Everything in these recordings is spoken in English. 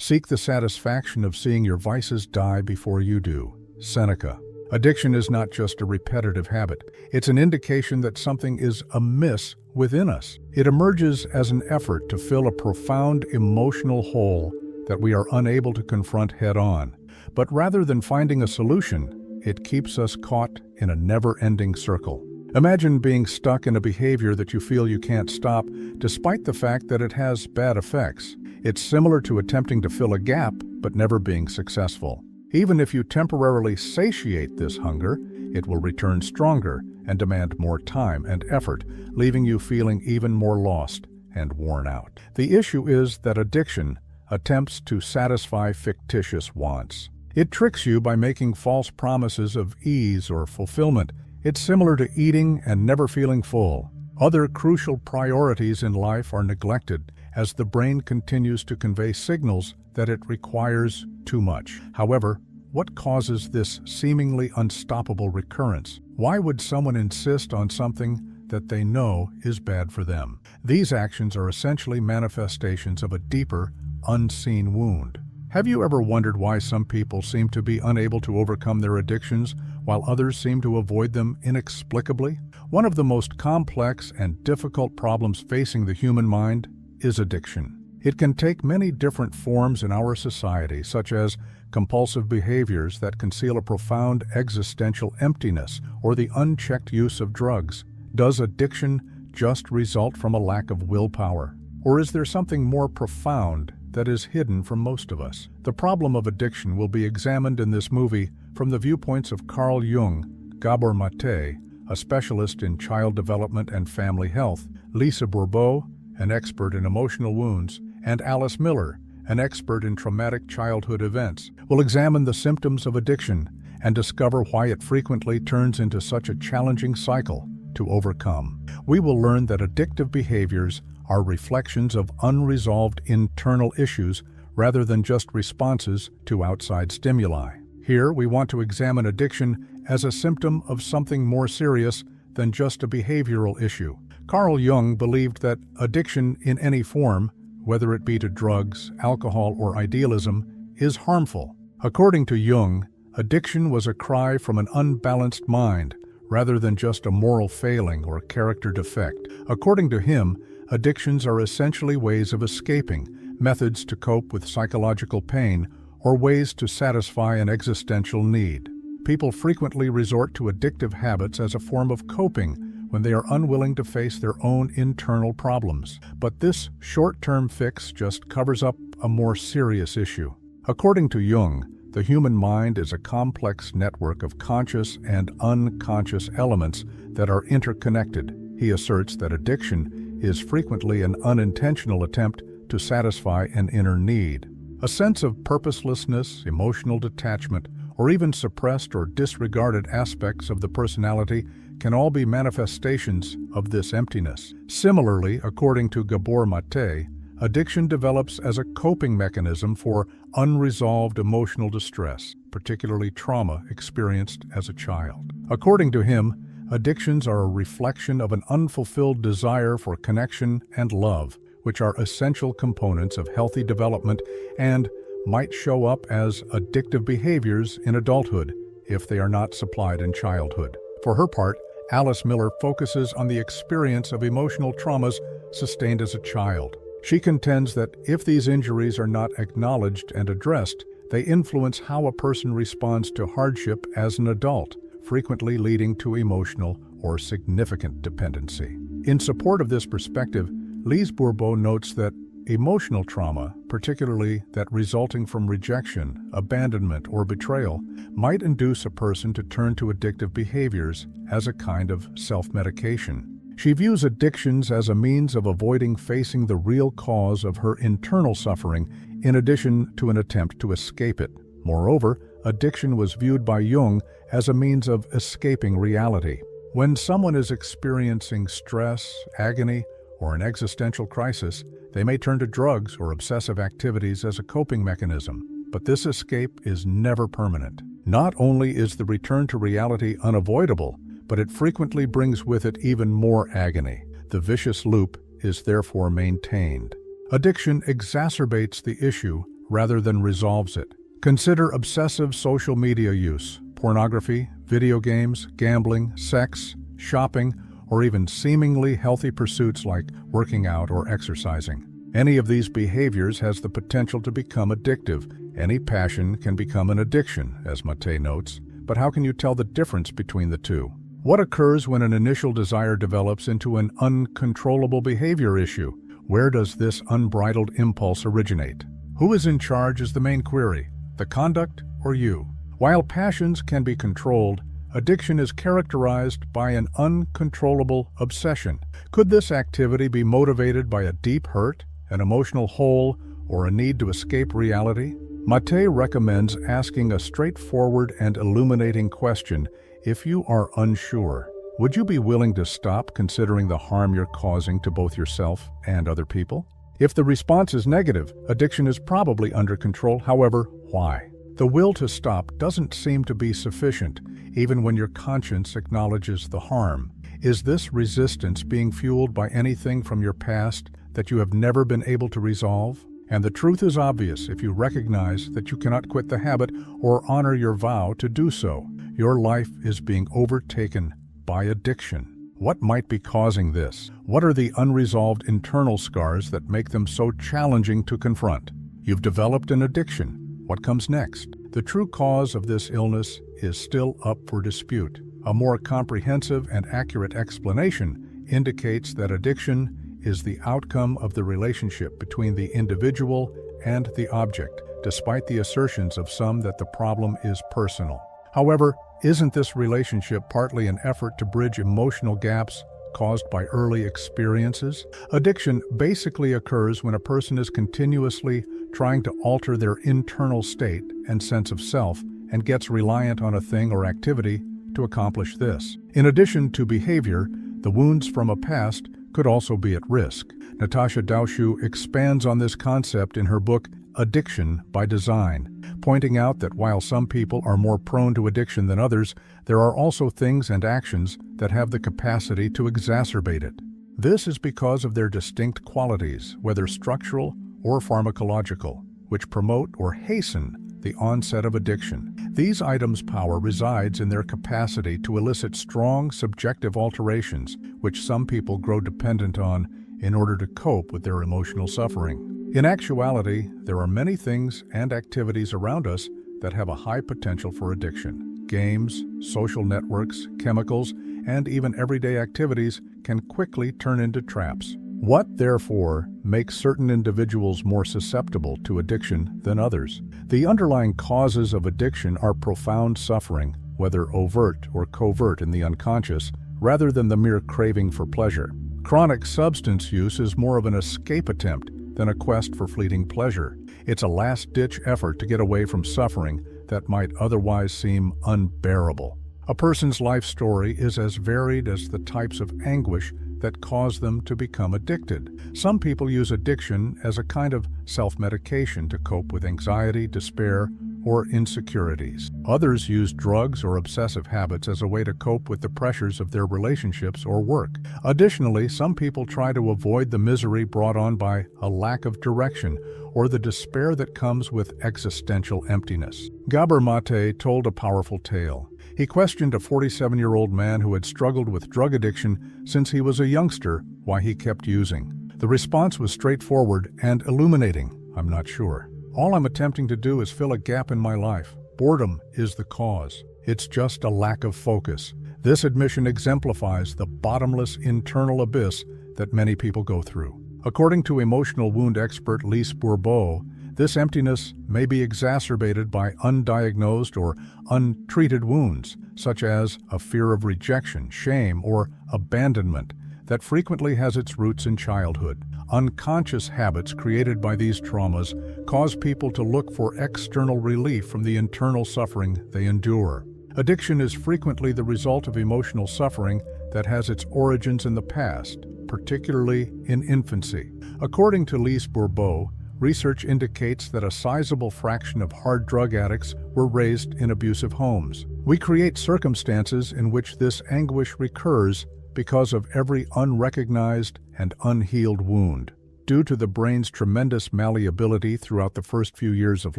Seek the satisfaction of seeing your vices die before you do. Seneca. Addiction is not just a repetitive habit. It's an indication that something is amiss within us. It emerges as an effort to fill a profound emotional hole that we are unable to confront head-on. But rather than finding a solution, it keeps us caught in a never-ending circle. Imagine being stuck in a behavior that you feel you can't stop, despite the fact that it has bad effects. It's similar to attempting to fill a gap, but never being successful. Even if you temporarily satiate this hunger, it will return stronger and demand more time and effort, leaving you feeling even more lost and worn out. The issue is that addiction attempts to satisfy fictitious wants. It tricks you by making false promises of ease or fulfillment. It's similar to eating and never feeling full. Other crucial priorities in life are neglected as the brain continues to convey signals that it requires too much. However, what causes this seemingly unstoppable recurrence? Why would someone insist on something that they know is bad for them? These actions are essentially manifestations of a deeper, unseen wound. Have you ever wondered why some people seem to be unable to overcome their addictions while others seem to avoid them inexplicably? One of the most complex and difficult problems facing the human mind is addiction. It can take many different forms in our society, such as compulsive behaviors that conceal a profound existential emptiness or the unchecked use of drugs. Does addiction just result from a lack of willpower? Or is there something more profound that is hidden from most of us? The problem of addiction will be examined in this movie from the viewpoints of Carl Jung, Gabor Maté, a specialist in child development and family health, Lise Bourbeau, an expert in emotional wounds, and Alice Miller, an expert in traumatic childhood events. Will examine the symptoms of addiction and discover why it frequently turns into such a challenging cycle to overcome. We will learn that addictive behaviors are reflections of unresolved internal issues rather than just responses to outside stimuli. Here, we want to examine addiction as a symptom of something more serious than just a behavioral issue. Carl Jung believed that addiction in any form, whether it be to drugs, alcohol, or idealism, is harmful. According to Jung, addiction was a cry from an unbalanced mind, rather than just a moral failing or character defect. According to him, addictions are essentially ways of escaping, methods to cope with psychological pain, or ways to satisfy an existential need. People frequently resort to addictive habits as a form of coping when they are unwilling to face their own internal problems. But this short-term fix just covers up a more serious issue. According to Jung, the human mind is a complex network of conscious and unconscious elements that are interconnected. He asserts that addiction is frequently an unintentional attempt to satisfy an inner need. A sense of purposelessness, emotional detachment, or even suppressed or disregarded aspects of the personality can all be manifestations of this emptiness. Similarly, according to Gabor Maté, addiction develops as a coping mechanism for unresolved emotional distress, particularly trauma experienced as a child. According to him, addictions are a reflection of an unfulfilled desire for connection and love, which are essential components of healthy development and might show up as addictive behaviors in adulthood if they are not supplied in childhood. For her part, Alice Miller focuses on the experience of emotional traumas sustained as a child. She contends that if these injuries are not acknowledged and addressed, they influence how a person responds to hardship as an adult, frequently leading to emotional or significant dependency. In support of this perspective, Lise Bourbeau notes that emotional trauma, particularly that resulting from rejection, abandonment, or betrayal, might induce a person to turn to addictive behaviors as a kind of self-medication. She views addictions as a means of avoiding facing the real cause of her internal suffering, in addition to an attempt to escape it. Moreover, addiction was viewed by Jung as a means of escaping reality. When someone is experiencing stress, agony, or an existential crisis, they may turn to drugs or obsessive activities as a coping mechanism. But this escape is never permanent. Not only is the return to reality unavoidable, but it frequently brings with it even more agony. The vicious loop is therefore maintained. Addiction exacerbates the issue rather than resolves it. Consider obsessive social media use, pornography, video games, gambling, sex, shopping, or even seemingly healthy pursuits like working out or exercising. Any of these behaviors has the potential to become addictive. Any passion can become an addiction, as Maté notes, but how can you tell the difference between the two? What occurs when an initial desire develops into an uncontrollable behavior issue? Where does this unbridled impulse originate? Who is in charge is the main query, the conduct or you? While passions can be controlled, addiction is characterized by an uncontrollable obsession. Could this activity be motivated by a deep hurt, an emotional hole, or a need to escape reality? Maté recommends asking a straightforward and illuminating question. If you are unsure, would you be willing to stop considering the harm you're causing to both yourself and other people? If the response is negative, addiction is probably under control. However, why? The will to stop doesn't seem to be sufficient, even when your conscience acknowledges the harm. Is this resistance being fueled by anything from your past that you have never been able to resolve? And the truth is obvious if you recognize that you cannot quit the habit or honor your vow to do so. Your life is being overtaken by addiction. What might be causing this? What are the unresolved internal scars that make them so challenging to confront? You've developed an addiction. What comes next? The true cause of this illness is still up for dispute. A more comprehensive and accurate explanation indicates that addiction is the outcome of the relationship between the individual and the object, despite the assertions of some that the problem is personal. However, isn't this relationship partly an effort to bridge emotional gaps caused by early experiences? Addiction basically occurs when a person is continuously trying to alter their internal state and sense of self and gets reliant on a thing or activity to accomplish this. In addition to behavior, the wounds from a past could also be at risk. Natasha Doushu expands on this concept in her book, Addiction by Design, pointing out that while some people are more prone to addiction than others, there are also things and actions that have the capacity to exacerbate it. This is because of their distinct qualities, whether structural or pharmacological, which promote or hasten the onset of addiction. These items' power resides in their capacity to elicit strong subjective alterations, which some people grow dependent on in order to cope with their emotional suffering. In actuality, there are many things and activities around us that have a high potential for addiction. Games, social networks, chemicals, and even everyday activities can quickly turn into traps. What, therefore, makes certain individuals more susceptible to addiction than others? The underlying causes of addiction are profound suffering, whether overt or covert in the unconscious, rather than the mere craving for pleasure. Chronic substance use is more of an escape attempt than a quest for fleeting pleasure. It's a last-ditch effort to get away from suffering that might otherwise seem unbearable. A person's life story is as varied as the types of anguish that cause them to become addicted. Some people use addiction as a kind of self-medication to cope with anxiety, despair, or insecurities. Others use drugs or obsessive habits as a way to cope with the pressures of their relationships or work. Additionally, some people try to avoid the misery brought on by a lack of direction or the despair that comes with existential emptiness. Gabor Maté told a powerful tale. He questioned a 47-year-old man who had struggled with drug addiction since he was a youngster why he kept using. The response was straightforward and illuminating. I'm not sure. All I'm attempting to do is fill a gap in my life. Boredom is the cause. It's just a lack of focus. This admission exemplifies the bottomless internal abyss that many people go through. According to emotional wound expert Lise Bourbeau, this emptiness may be exacerbated by undiagnosed or untreated wounds, such as a fear of rejection, shame, or abandonment that frequently has its roots in childhood. Unconscious habits created by these traumas cause people to look for external relief from the internal suffering they endure. Addiction is frequently the result of emotional suffering that has its origins in the past, particularly in infancy. According to Lise Bourbeau, research indicates that a sizable fraction of hard drug addicts were raised in abusive homes. We create circumstances in which this anguish recurs because of every unrecognized and unhealed wound. due to the brain's tremendous malleability throughout the first few years of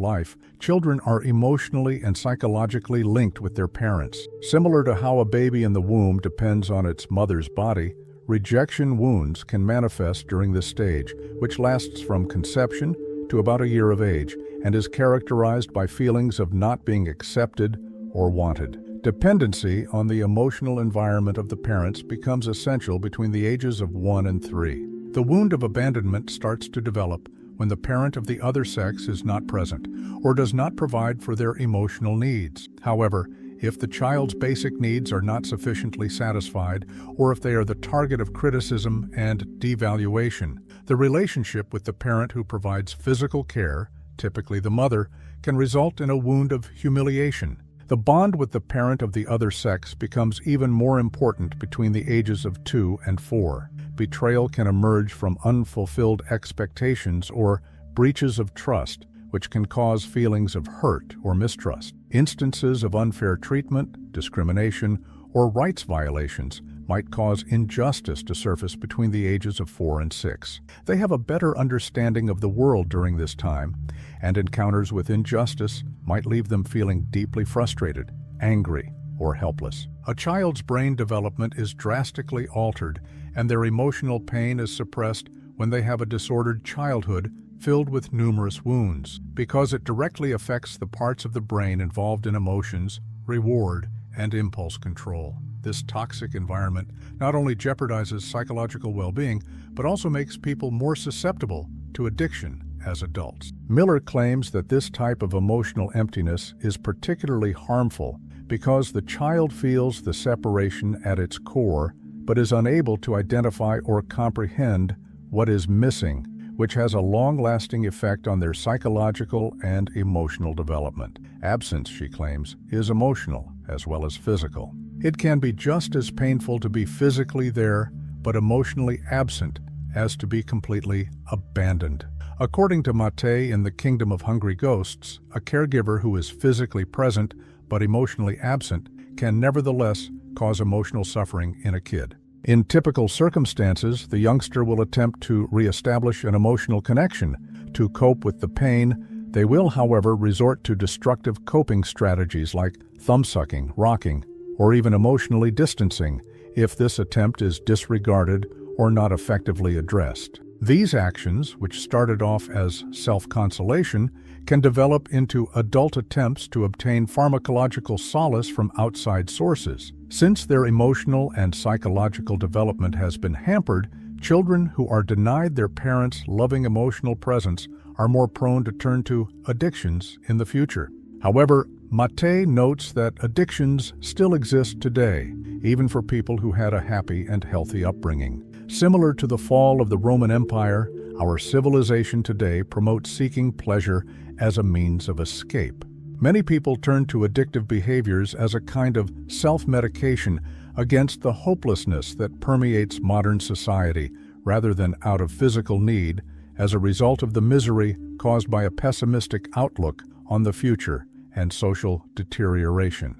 life, children are emotionally and psychologically linked with their parents. Similar to how a baby in the womb depends on its mother's body, rejection wounds can manifest during this stage, which lasts from conception to about a year of age and is characterized by feelings of not being accepted or wanted. Dependency on the emotional environment of the parents becomes essential between the ages of 1 and 3. The wound of abandonment starts to develop when the parent of the other sex is not present or does not provide for their emotional needs. However, if the child's basic needs are not sufficiently satisfied, or if they are the target of criticism and devaluation, the relationship with the parent who provides physical care, typically the mother, can result in a wound of humiliation. The bond with the parent of the other sex becomes even more important between the ages of 2 and 4. Betrayal can emerge from unfulfilled expectations or breaches of trust, which can cause feelings of hurt or mistrust. Instances of unfair treatment, discrimination, or rights violations might cause injustice to surface between the ages of 4 and 6. They have a better understanding of the world during this time, and encounters with injustice might leave them feeling deeply frustrated, angry, or helpless. A child's brain development is drastically altered, and their emotional pain is suppressed when they have a disordered childhood filled with numerous wounds, because it directly affects the parts of the brain involved in emotions, reward, and impulse control. This toxic environment not only jeopardizes psychological well-being, but also makes people more susceptible to addiction as adults. Miller claims that this type of emotional emptiness is particularly harmful because the child feels the separation at its core, but is unable to identify or comprehend what is missing, which has a long-lasting effect on their psychological and emotional development. Absence, she claims, is emotional as well as physical. It can be just as painful to be physically there, but emotionally absent, as to be completely abandoned. According to Maté in The Kingdom of Hungry Ghosts, a caregiver who is physically present but emotionally absent can nevertheless cause emotional suffering in a kid. In typical circumstances, the youngster will attempt to reestablish an emotional connection. To cope with the pain, they will, however, resort to destructive coping strategies like thumb-sucking, rocking, or even emotionally distancing if this attempt is disregarded or not effectively addressed. These actions, which started off as self-consolation, can develop into adult attempts to obtain pharmacological solace from outside sources. Since their emotional and psychological development has been hampered, children who are denied their parents' loving emotional presence are more prone to turn to addictions in the future. However, Maté notes that addictions still exist today, even for people who had a happy and healthy upbringing. Similar to the fall of the Roman Empire, our civilization today promotes seeking pleasure as a means of escape. Many people turn to addictive behaviors as a kind of self-medication against the hopelessness that permeates modern society, rather than out of physical need, as a result of the misery caused by a pessimistic outlook on the future and social deterioration.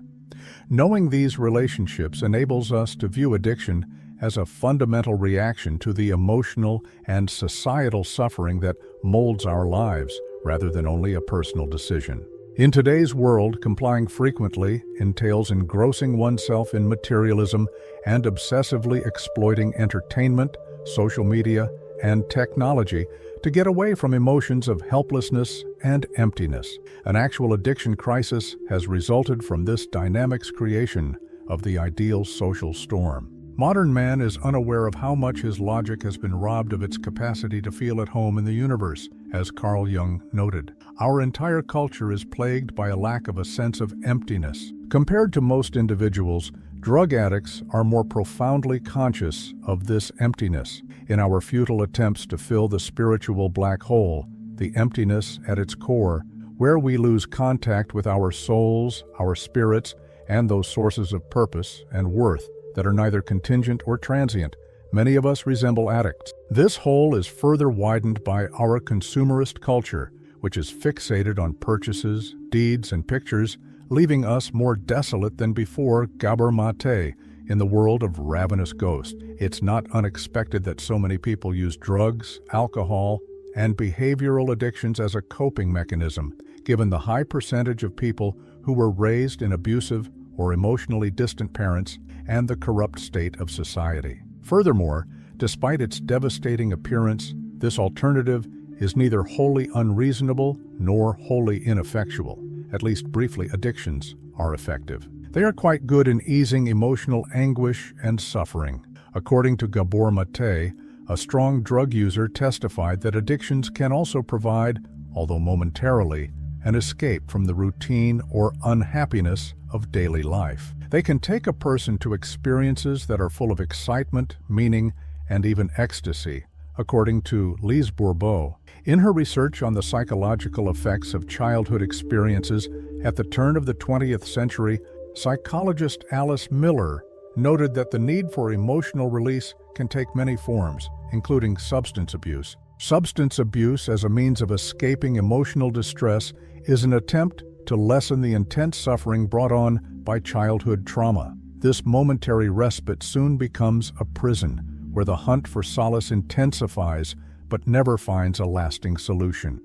Knowing these relationships enables us to view addiction as a fundamental reaction to the emotional and societal suffering that molds our lives, rather than only a personal decision. In today's world, complying frequently entails engrossing oneself in materialism and obsessively exploiting entertainment, social media, and technology to get away from emotions of helplessness and emptiness. An actual addiction crisis has resulted from this dynamic's creation of the ideal social storm. Modern man is unaware of how much his logic has been robbed of its capacity to feel at home in the universe, as Carl Jung noted. Our entire culture is plagued by a lack of a sense of emptiness. Compared to most individuals, drug addicts are more profoundly conscious of this emptiness. In our futile attempts to fill the spiritual black hole, the emptiness at its core, where we lose contact with our souls, our spirits, and those sources of purpose and worth that are neither contingent or transient, many of us resemble addicts. This hole is further widened by our consumerist culture, which is fixated on purchases, deeds, and pictures, leaving us more desolate than before. Gabor Maté, In the world of ravenous ghosts, it's not unexpected that so many people use drugs, alcohol, and behavioral addictions as a coping mechanism, given the high percentage of people who were raised in abusive or emotionally distant parents and the corrupt state of society. Furthermore, despite its devastating appearance, this alternative is neither wholly unreasonable nor wholly ineffectual. At least briefly, addictions are effective. They are quite good in easing emotional anguish and suffering. According to Gabor Maté, a strong drug user testified that addictions can also provide, although momentarily, an escape from the routine or unhappiness of daily life. They can take a person to experiences that are full of excitement, meaning, and even ecstasy, according to Lise Bourbeau. In her research on the psychological effects of childhood experiences at the turn of the 20th century, psychologist Alice Miller noted that the need for emotional release can take many forms, including substance abuse. Substance abuse as a means of escaping emotional distress is an attempt to lessen the intense suffering brought on by childhood trauma. This momentary respite soon becomes a prison, where the hunt for solace intensifies but never finds a lasting solution.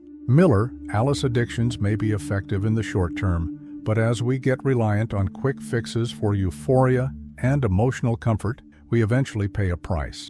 Alice addictions may be effective in the short term, but as we get reliant on quick fixes for euphoria and emotional comfort, we eventually pay a price.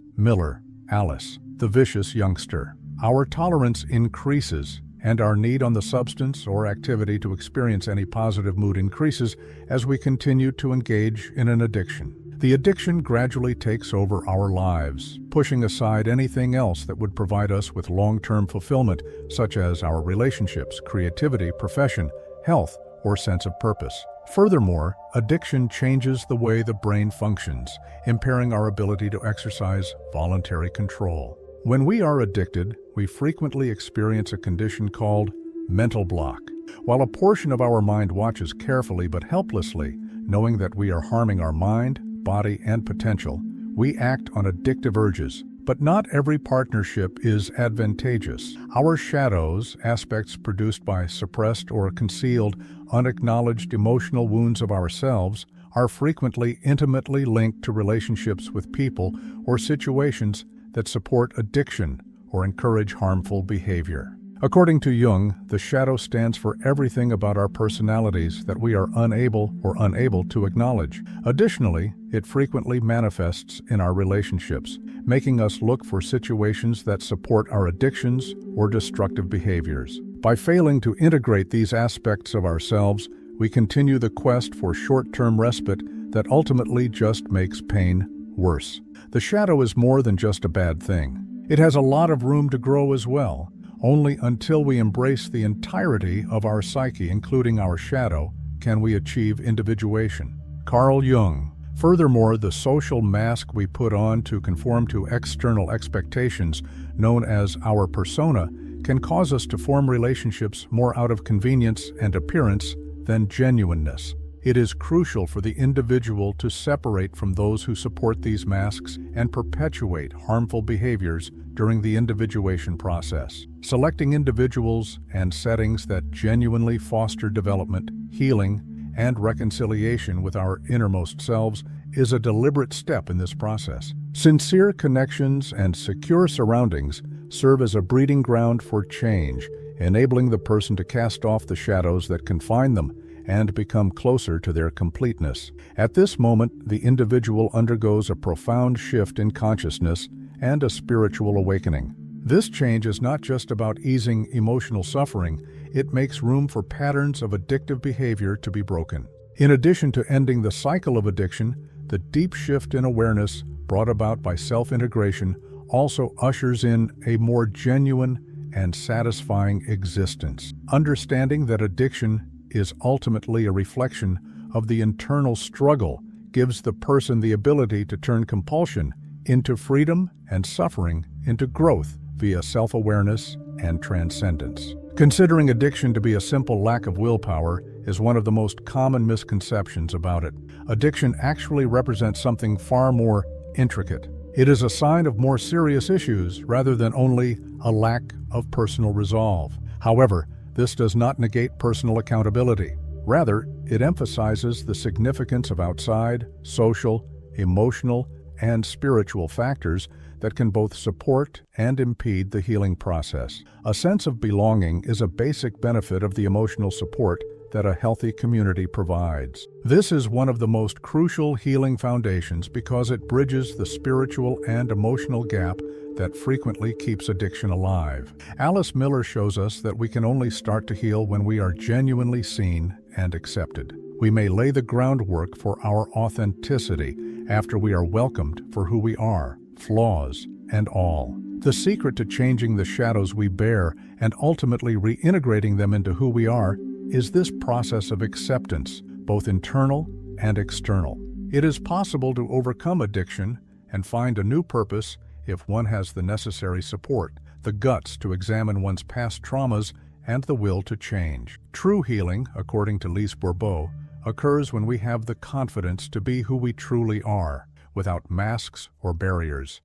Alice, the vicious youngster. Our tolerance increases, and our need on the substance or activity to experience any positive mood increases as we continue to engage in an addiction. The addiction gradually takes over our lives, pushing aside anything else that would provide us with long-term fulfillment, such as our relationships, creativity, profession, health, or sense of purpose. Furthermore, addiction changes the way the brain functions, impairing our ability to exercise voluntary control. When we are addicted, we frequently experience a condition called mental block. While a portion of our mind watches carefully but helplessly, knowing that we are harming our mind, body, and potential, we act on addictive urges. But not every partnership is advantageous. Our shadows, aspects produced by suppressed or concealed, unacknowledged emotional wounds of ourselves, are frequently intimately linked to relationships with people or situations that support addiction or encourage harmful behavior. According to Jung, the shadow stands for everything about our personalities that we are unable to acknowledge. Additionally, it frequently manifests in our relationships, making us look for situations that support our addictions or destructive behaviors. By failing to integrate these aspects of ourselves, we continue the quest for short-term respite that ultimately just makes pain worse. The shadow is more than just a bad thing. It has a lot of room to grow as well. Only until we embrace the entirety of our psyche, including our shadow, can we achieve individuation. Carl Jung. Furthermore, the social mask we put on to conform to external expectations, known as our persona, can cause us to form relationships more out of convenience and appearance than genuineness. It is crucial for the individual to separate from those who support these masks and perpetuate harmful behaviors during the individuation process. Selecting individuals and settings that genuinely foster development, healing, and reconciliation with our innermost selves is a deliberate step in this process. Sincere connections and secure surroundings serve as a breeding ground for change, enabling the person to cast off the shadows that confine them and become closer to their completeness. At this moment, the individual undergoes a profound shift in consciousness and a spiritual awakening. This change is not just about easing emotional suffering, it makes room for patterns of addictive behavior to be broken. In addition to ending the cycle of addiction, the deep shift in awareness brought about by self-integration also ushers in a more genuine and satisfying existence. Understanding that addiction is ultimately a reflection of the internal struggle gives the person the ability to turn compulsion into freedom and suffering into growth via self-awareness and transcendence. Considering addiction to be a simple lack of willpower is one of the most common misconceptions about it. Addiction actually represents something far more intricate. It is a sign of more serious issues rather than only a lack of personal resolve. However, this does not negate personal accountability. Rather, it emphasizes the significance of outside, social, emotional, and spiritual factors that can both support and impede the healing process. A sense of belonging is a basic benefit of the emotional support that a healthy community provides. This is one of the most crucial healing foundations because it bridges the spiritual and emotional gap that frequently keeps addiction alive. Alice Miller shows us that we can only start to heal when we are genuinely seen and accepted. We may lay the groundwork for our authenticity after we are welcomed for who we are, flaws and all. The secret to changing the shadows we bear and ultimately reintegrating them into who we are is this process of acceptance, both internal and external. It is possible to overcome addiction and find a new purpose if one has the necessary support, the guts to examine one's past traumas, and the will to change. True healing, according to Lise Bourbeau, occurs when we have the confidence to be who we truly are, without masks or barriers.